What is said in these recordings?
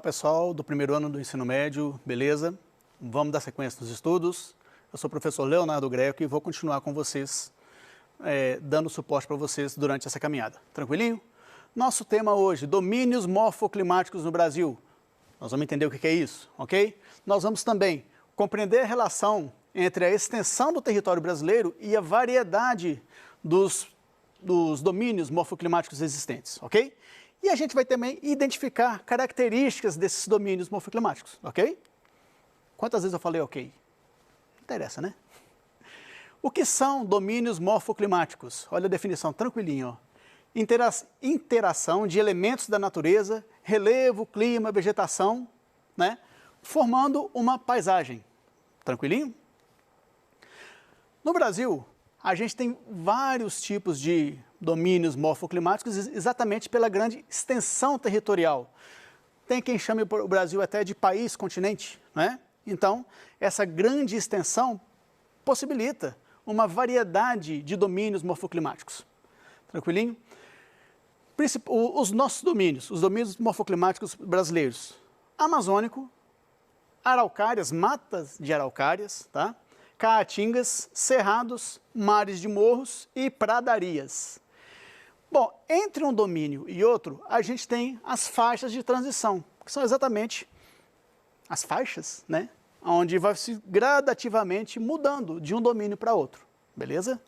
pessoal do primeiro ano do ensino médio, beleza? Vamos dar sequência nos estudos. Eu sou o professor Leonardo Greco e vou continuar com vocês, dando suporte para vocês durante essa caminhada. Tranquilinho? Nosso tema hoje, domínios morfoclimáticos no Brasil. Nós vamos entender o que é isso, ok? Nós vamos também compreender a relação entre a extensão do território brasileiro e a variedade dos domínios morfoclimáticos existentes, ok? E a gente vai também identificar características desses domínios morfoclimáticos, ok? Quantas vezes eu falei ok? Não interessa, né? O que são domínios morfoclimáticos? Olha a definição, tranquilinho, ó. Interação de elementos da natureza, relevo, clima, vegetação, né? Formando uma paisagem. Tranquilinho? No Brasil, a gente tem vários tipos de domínios morfoclimáticos exatamente pela grande extensão territorial. Tem quem chame o Brasil até de país-continente, né? Então, essa grande extensão possibilita uma variedade de domínios morfoclimáticos. Tranquilinho? Os nossos domínios, os domínios morfoclimáticos brasileiros: amazônico, araucárias, matas de araucárias, tá? Caatingas, cerrados, mares de morros e pradarias. Bom, entre um domínio e outro, a gente tem as faixas de transição, que são exatamente as faixas, né? Onde vai se gradativamente mudando de um domínio para outro, beleza?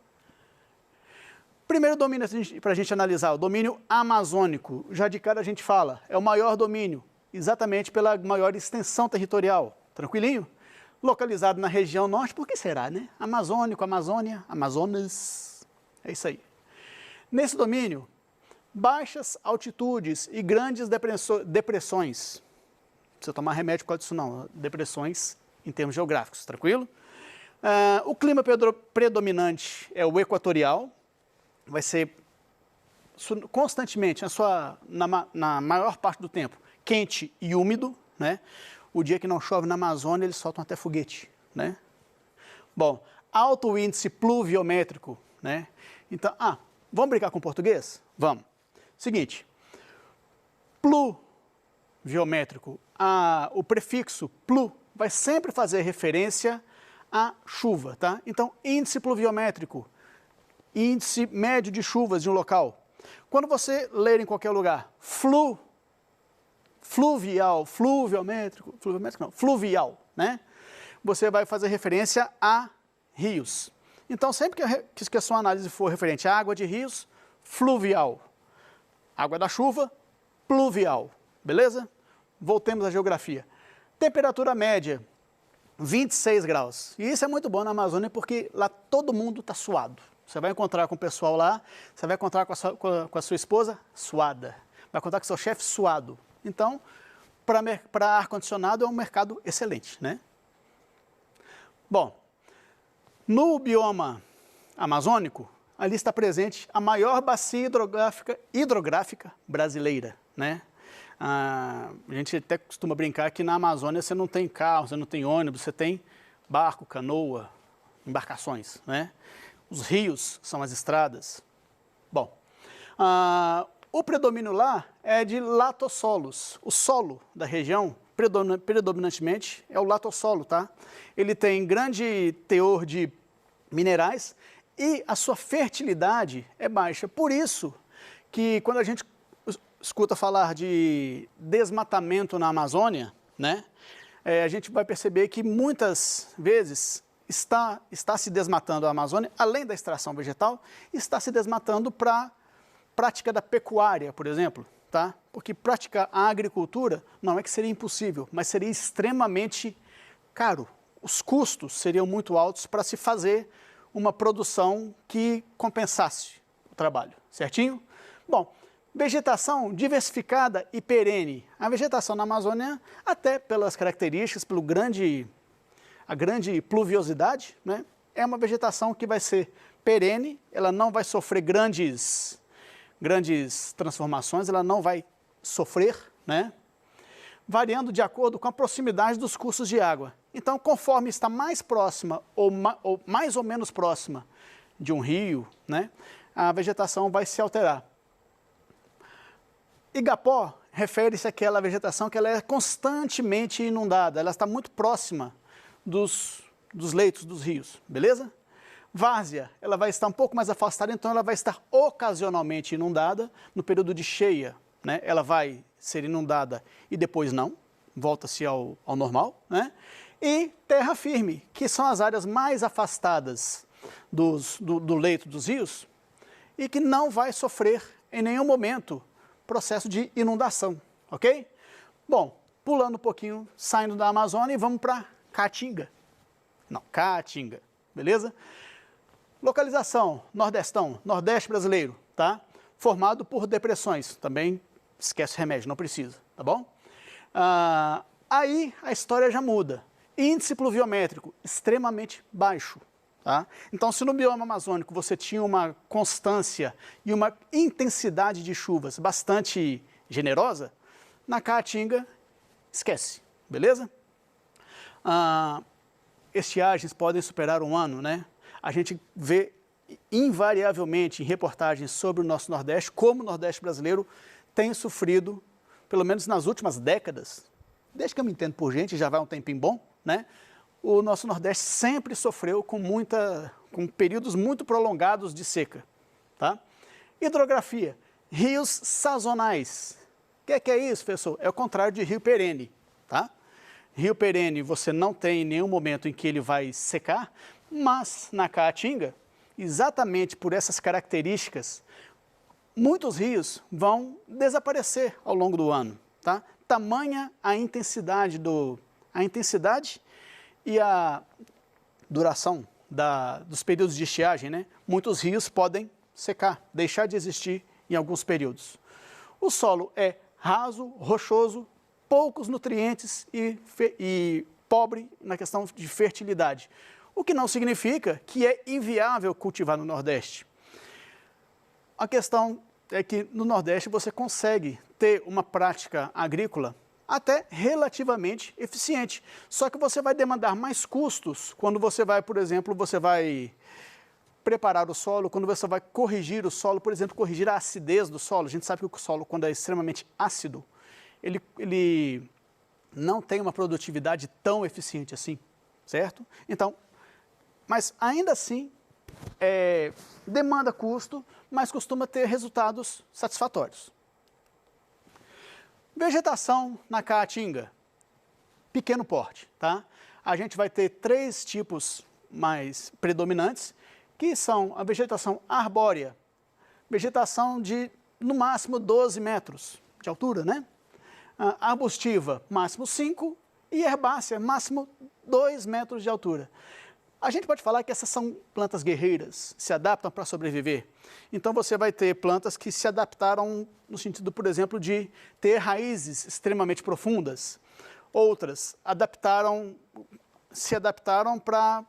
Primeiro domínio para a gente analisar, o domínio amazônico. Já de cara a gente fala, é o maior domínio, exatamente pela maior extensão territorial. Tranquilinho? Localizado na região norte, por que será, né? Amazônico, Amazônia, Amazonas, é isso aí. Nesse domínio, baixas altitudes e grandes depressões. Não precisa tomar remédio por causa disso não, depressões em termos geográficos, tranquilo? O clima predominante é o equatorial, vai ser constantemente, na maior parte do tempo, quente e úmido, né? O dia que não chove na Amazônia, eles soltam até foguete, né? Bom, alto índice pluviométrico, né? Então, vamos brincar com português? Vamos. Seguinte, pluviométrico, o prefixo plu vai sempre fazer referência à chuva, tá? Então, índice pluviométrico, índice médio de chuvas de um local. Quando você ler em qualquer lugar, fluvial, né? Você vai fazer referência a rios. Então, sempre que a sua análise for referente à água de rios, fluvial. Água da chuva, pluvial. Beleza? Voltemos à geografia. Temperatura média, 26 graus. E isso é muito bom na Amazônia porque lá todo mundo está suado. Você vai encontrar com o pessoal lá, você vai encontrar com a sua esposa suada. Vai encontrar com o seu chefe suado. Então, para ar-condicionado é um mercado excelente, né? Bom, no bioma amazônico, ali está presente a maior bacia hidrográfica brasileira, né? A gente até costuma brincar que na Amazônia você não tem carro, você não tem ônibus, você tem barco, canoa, embarcações, né? Os rios são as estradas. Bom, o predomínio lá é de latossolos. O solo da região, predominantemente, é o latossolo, tá? Ele tem grande teor de minerais e a sua fertilidade é baixa. Por isso que quando a gente escuta falar de desmatamento na Amazônia, né? A gente vai perceber que muitas vezes está se desmatando a Amazônia, além da extração vegetal, está se desmatando para prática da pecuária, por exemplo, tá? Porque praticar a agricultura não é que seria impossível, mas seria extremamente caro. Os custos seriam muito altos para se fazer uma produção que compensasse o trabalho, certinho? Bom, vegetação diversificada e perene. A vegetação na Amazônia, até pelas características, a grande pluviosidade, né? É uma vegetação que vai ser perene, ela não vai sofrer grandes transformações, ela não vai sofrer, né? Variando de acordo com a proximidade dos cursos de água. Então, conforme está mais próxima ou mais ou menos próxima de um rio, né, a vegetação vai se alterar. Igapó refere-se àquela vegetação que ela é constantemente inundada, ela está muito próxima dos leitos dos rios, beleza? Várzea, ela vai estar um pouco mais afastada, então ela vai estar ocasionalmente inundada no período de cheia, né? Ela vai ser inundada e depois não, volta-se ao normal, né? E terra firme, que são as áreas mais afastadas do leito dos rios e que não vai sofrer em nenhum momento processo de inundação, ok? Bom, pulando um pouquinho, saindo da Amazônia e vamos para Caatinga. Não, Caatinga, beleza? Localização, nordestão, nordeste brasileiro, tá? Formado por depressões, também esquece remédio, não precisa, tá bom? Aí a história já muda. Índice pluviométrico extremamente baixo, tá? Então, se no bioma amazônico você tinha uma constância e uma intensidade de chuvas bastante generosa, na Caatinga, esquece, beleza? Estiagens podem superar um ano, né? A gente vê invariavelmente em reportagens sobre o nosso Nordeste, como o Nordeste brasileiro tem sofrido, pelo menos nas últimas décadas, desde que eu me entendo por gente, já vai um tempinho bom, né? O nosso Nordeste sempre sofreu com períodos muito prolongados de seca, tá? Hidrografia, rios sazonais. O que é isso, professor? É o contrário de rio perene, tá? Rio perene você não tem nenhum momento em que ele vai secar, mas na Caatinga, exatamente por essas características, muitos rios vão desaparecer ao longo do ano, tá? Tamanha a intensidade e a duração dos períodos de estiagem, né? Muitos rios podem secar, deixar de existir em alguns períodos. O solo é raso, rochoso, poucos nutrientes e pobre na questão de fertilidade. O que não significa que é inviável cultivar no Nordeste. A questão é que no Nordeste você consegue ter uma prática agrícola até relativamente eficiente. Só que você vai demandar mais custos quando você vai, por exemplo, preparar o solo, quando você vai corrigir o solo, por exemplo, corrigir a acidez do solo. A gente sabe que o solo, quando é extremamente ácido, ele não tem uma produtividade tão eficiente assim, certo? Então, mas ainda assim, demanda custo, mas costuma ter resultados satisfatórios. Vegetação na Caatinga, pequeno porte, tá? A gente vai ter 3 tipos mais predominantes, que são a vegetação arbórea, vegetação de, no máximo, 12 metros de altura, né? Arbustiva, máximo 5, e herbácea, máximo 2 metros de altura. A gente pode falar que essas são plantas guerreiras, se adaptam para sobreviver. Então você vai ter plantas que se adaptaram no sentido, por exemplo, de ter raízes extremamente profundas. Outras se adaptaram para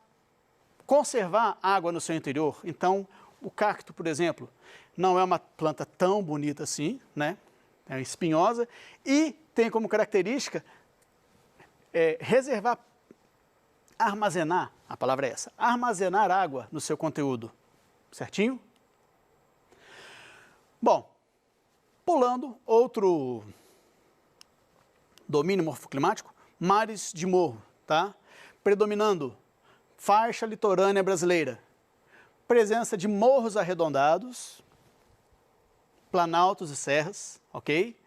conservar água no seu interior. Então, o cacto, por exemplo, não é uma planta tão bonita assim, né? É espinhosa e tem como característica armazenar, a palavra é essa, armazenar água no seu conteúdo, certinho? Bom, pulando outro domínio morfoclimático, mares de morro, tá? Predominando faixa litorânea brasileira, presença de morros arredondados, planaltos e serras, ok?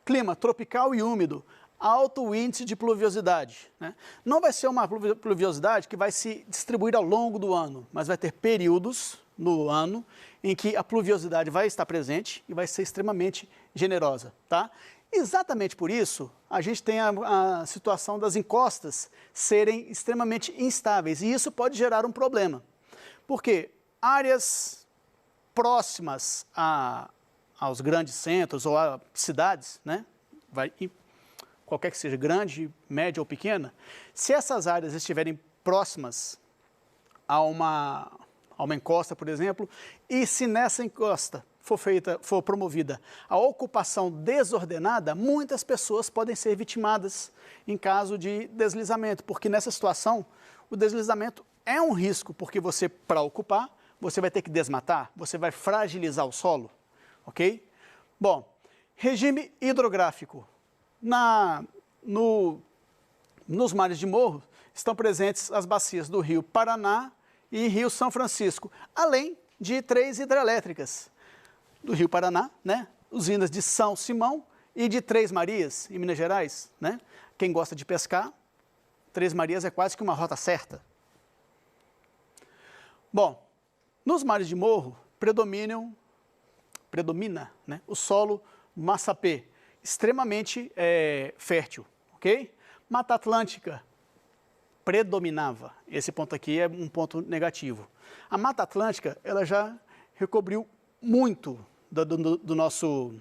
Clima tropical e úmido, alto índice de pluviosidade, né? Não vai ser uma pluviosidade que vai se distribuir ao longo do ano, mas vai ter períodos no ano em que a pluviosidade vai estar presente e vai ser extremamente generosa, tá? Exatamente por isso, a gente tem a situação das encostas serem extremamente instáveis, e isso pode gerar um problema, porque áreas próximas aos grandes centros ou a cidades, né? Qualquer que seja, grande, média ou pequena, se essas áreas estiverem próximas a uma encosta, por exemplo, e se nessa encosta for promovida a ocupação desordenada, muitas pessoas podem ser vitimadas em caso de deslizamento, porque nessa situação o deslizamento é um risco, porque você, para ocupar, você vai ter que desmatar, você vai fragilizar o solo, ok? Bom, regime hidrográfico. Nos mares de morro estão presentes as bacias do Rio Paraná e Rio São Francisco, além de 3 hidrelétricas do Rio Paraná, né? Usinas de São Simão e de Três Marias, em Minas Gerais, né? Quem gosta de pescar, Três Marias é quase que uma rota certa. Bom, nos mares de morro predomina, né, o solo massapê, extremamente fértil, ok? Mata Atlântica predominava. Esse ponto aqui é um ponto negativo. A Mata Atlântica, ela já recobriu muito do nosso,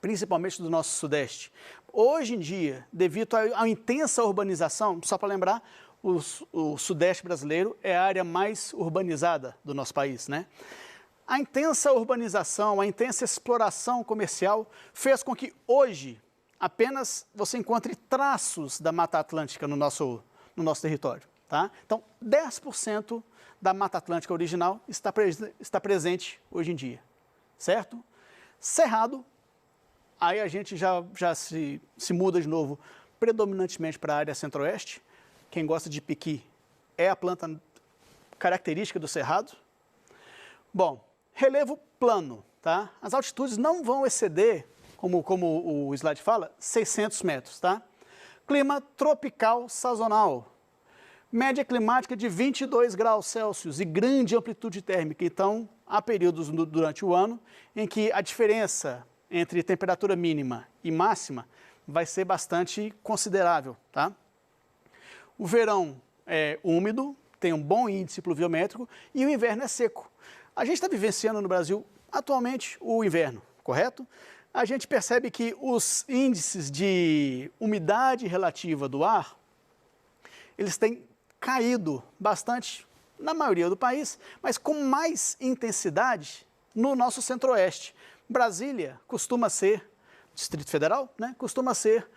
principalmente do nosso sudeste. Hoje em dia, devido à intensa urbanização, só para lembrar, o sudeste brasileiro é a área mais urbanizada do nosso país, né? A intensa urbanização, a intensa exploração comercial fez com que hoje apenas você encontre traços da Mata Atlântica no nosso território, tá? Então, 10% da Mata Atlântica original está presente hoje em dia, certo? Cerrado, aí a gente já se muda de novo predominantemente para a área centro-oeste. Quem gosta de piqui é a planta característica do cerrado. Bom, relevo plano, tá? As altitudes não vão exceder, como o slide fala, 600 metros, tá? Clima tropical sazonal. Média climática de 22 graus Celsius e grande amplitude térmica. Então, há períodos durante o ano em que a diferença entre temperatura mínima e máxima vai ser bastante considerável, tá? O verão é úmido, tem um bom índice pluviométrico e o inverno é seco. A gente está vivenciando no Brasil atualmente o inverno, correto? A gente percebe que os índices de umidade relativa do ar, eles têm caído bastante na maioria do país, mas com mais intensidade no nosso centro-oeste. Brasília costuma ser, Distrito Federal, né, costuma ser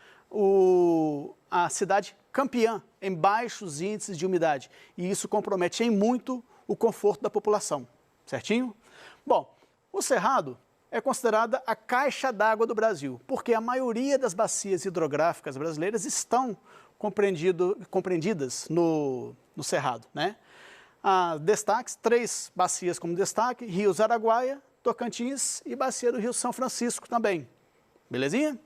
a cidade campeã em baixos índices de umidade. E isso compromete em muito o conforto da população, certinho? Bom, o Cerrado é considerada a caixa d'água do Brasil, porque a maioria das bacias hidrográficas brasileiras estão compreendidas no Cerrado, né? Destaques, 3 bacias como destaque, Rios Araguaia, Tocantins e bacia do Rio São Francisco também. Belezinha?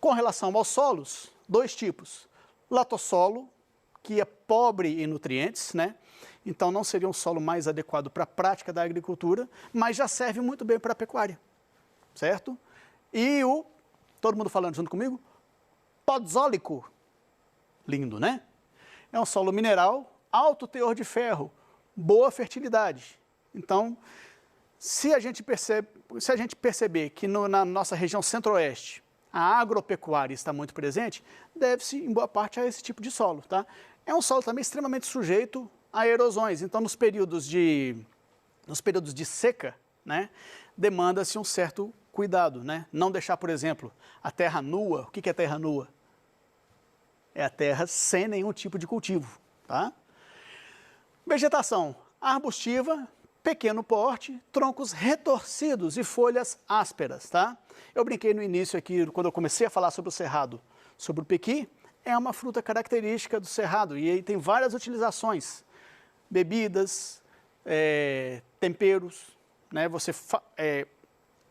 Com relação aos solos, 2 tipos. Latossolo, que é pobre em nutrientes, né? Então não seria um solo mais adequado para a prática da agricultura, mas já serve muito bem para a pecuária, certo? E todo mundo falando junto comigo, podzólico, lindo, né? É um solo mineral, alto teor de ferro, boa fertilidade. Então, se a gente perceber que na nossa região centro-oeste a agropecuária está muito presente, deve-se em boa parte a esse tipo de solo, tá? É um solo também extremamente sujeito a erosões, então nos períodos de seca, né, demanda-se um certo cuidado, né? Não deixar, por exemplo, a terra nua. O que é terra nua? É a terra sem nenhum tipo de cultivo, tá? Vegetação arbustiva, pequeno porte, troncos retorcidos e folhas ásperas, tá? Eu brinquei no início aqui, quando eu comecei a falar sobre o cerrado, sobre o pequi, é uma fruta característica do cerrado e aí tem várias utilizações, bebidas, temperos, né? Você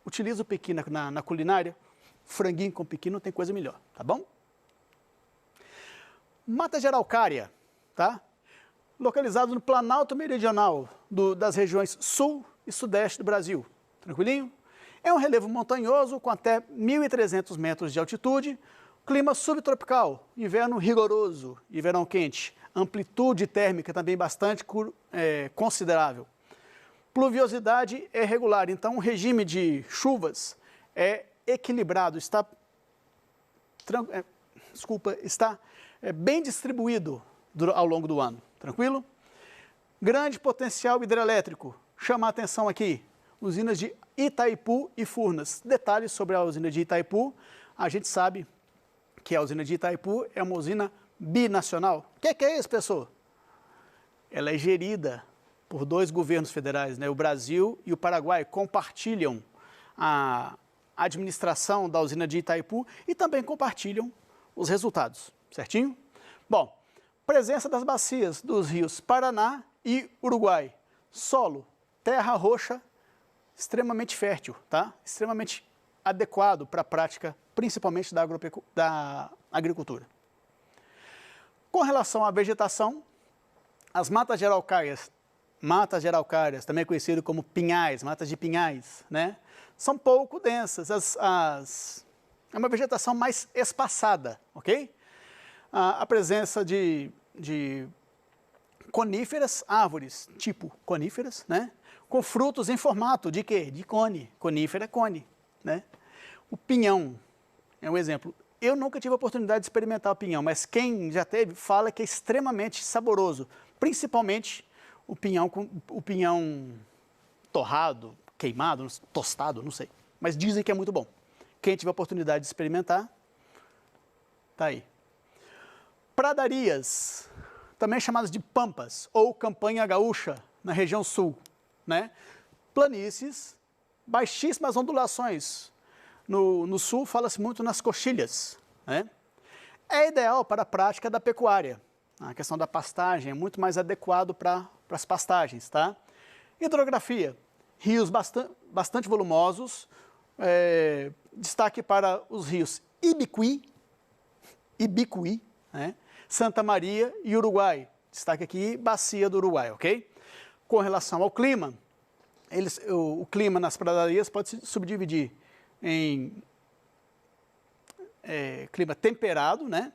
utiliza o pequi na culinária, franguinho com pequi não tem coisa melhor, tá bom? Mata de araucária, tá? Localizado no Planalto Meridional das regiões sul e sudeste do Brasil. Tranquilinho? É um relevo montanhoso com até 1.300 metros de altitude, clima subtropical, inverno rigoroso e verão quente, amplitude térmica também bastante considerável. Pluviosidade é regular, então o regime de chuvas é equilibrado, está bem distribuído ao longo do ano. Tranquilo? Grande potencial hidrelétrico. Chama a atenção aqui, usinas de Itaipu e Furnas. Detalhes sobre a usina de Itaipu. A gente sabe que a usina de Itaipu é uma usina binacional. O que é isso, pessoal? Ela é gerida por 2 governos federais, né? O Brasil e o Paraguai compartilham a administração da usina de Itaipu e também compartilham os resultados, certinho? Bom, presença das bacias dos rios Paraná e Uruguai. Solo, terra roxa, extremamente fértil, tá? Extremamente adequado para a prática, principalmente da agricultura. Com relação à vegetação, as matas de araucárias, também conhecido como pinhais, matas de pinhais, né? São pouco densas, é uma vegetação mais espaçada, ok? A presença de coníferas, árvores tipo coníferas, né? Com frutos em formato de quê? De cone, conífera é cone, né? O pinhão é um exemplo. Eu nunca tive a oportunidade de experimentar o pinhão, mas quem já teve fala que é extremamente saboroso, principalmente o pinhão torrado, queimado, tostado, não sei. Mas dizem que é muito bom. Quem tiver a oportunidade de experimentar, tá aí. Pradarias, também chamadas de pampas ou campanha gaúcha, na região sul, né? Planícies, baixíssimas ondulações. No sul fala-se muito nas coxilhas, né? É ideal para a prática da pecuária. A questão da pastagem é muito mais adequado para as pastagens, tá? Hidrografia, rios bastante volumosos, destaque para os rios Ibicuí, né? Santa Maria e Uruguai. Destaque aqui, bacia do Uruguai, ok? Com relação ao clima, o clima nas pradarias pode se subdividir em clima temperado, né?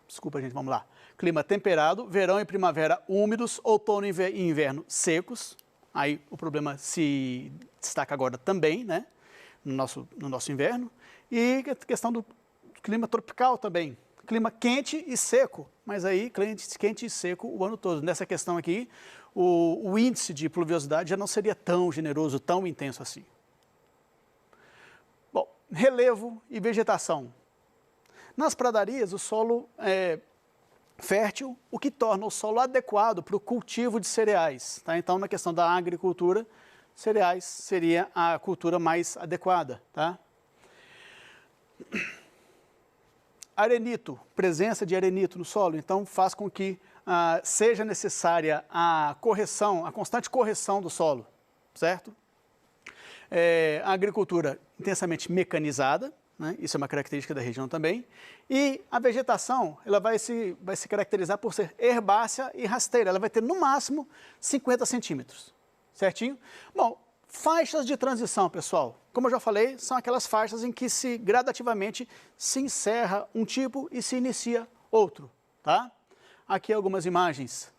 Desculpa, gente, vamos lá. Clima temperado, verão e primavera úmidos, outono e inverno secos. Aí o problema se destaca agora também, né? No nosso inverno. E a questão do clima tropical também. Clima quente e seco, mas aí quente e seco o ano todo. Nessa questão aqui, o índice de pluviosidade já não seria tão generoso, tão intenso assim. Bom, relevo e vegetação. Nas pradarias, o solo é fértil, o que torna o solo adequado para o cultivo de cereais. Tá? Então, na questão da agricultura, cereais seria a cultura mais adequada. Tá? Arenito, presença de arenito no solo, então faz com que seja necessária a constante correção do solo, certo? A agricultura intensamente mecanizada, né? Isso é uma característica da região também, e a vegetação ela vai se caracterizar por ser herbácea e rasteira, ela vai ter no máximo 50 centímetros, certinho? Bom, faixas de transição, pessoal, como eu já falei, são aquelas faixas em que gradativamente se encerra um tipo e se inicia outro, tá? Aqui algumas imagens.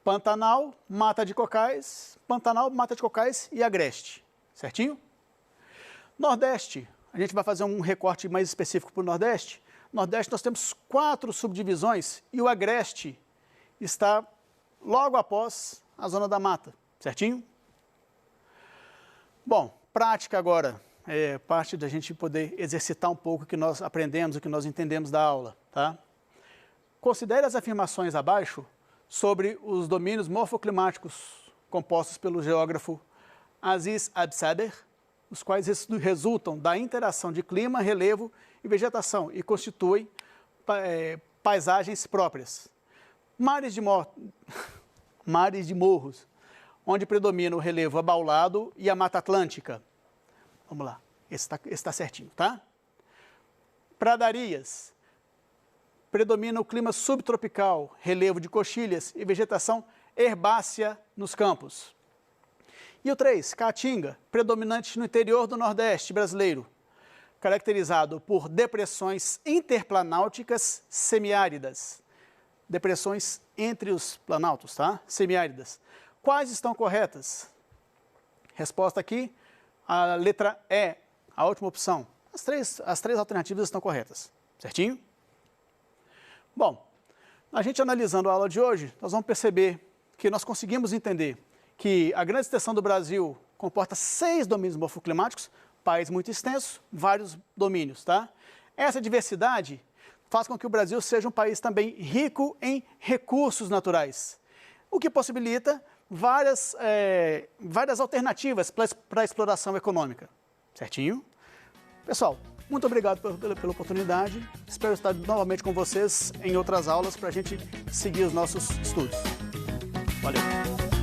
Pantanal, mata de cocais e agreste, certinho? Nordeste, a gente vai fazer um recorte mais específico para o Nordeste. No Nordeste nós temos 4 subdivisões e o agreste está logo após a zona da mata, certinho? Bom, prática agora, parte da gente poder exercitar um pouco o que nós aprendemos, o que nós entendemos da aula, tá? Considere as afirmações abaixo sobre os domínios morfoclimáticos compostos pelo geógrafo Aziz Absaber, os quais resultam da interação de clima, relevo e vegetação e constituem paisagens próprias. Mares de morros, onde predomina o relevo abaulado e a Mata Atlântica. Vamos lá, esse está certinho, tá? Pradarias, predomina o clima subtropical, relevo de coxilhas e vegetação herbácea nos campos. E o 3, Caatinga, predominante no interior do Nordeste brasileiro, caracterizado por depressões interplanáuticas semiáridas. Depressões entre os planaltos, tá? Semiáridas. Quais estão corretas? Resposta aqui, a letra E, a última opção. As três alternativas estão corretas, certinho? Bom, a gente analisando a aula de hoje, nós vamos perceber que nós conseguimos entender que a grande extensão do Brasil comporta 6 domínios morfoclimáticos, país muito extenso, vários domínios, tá? Essa diversidade faz com que o Brasil seja um país também rico em recursos naturais. o que possibilita várias alternativas para a exploração econômica. Certinho? Pessoal, muito obrigado pela oportunidade. Espero estar novamente com vocês em outras aulas para a gente seguir os nossos estudos. Valeu!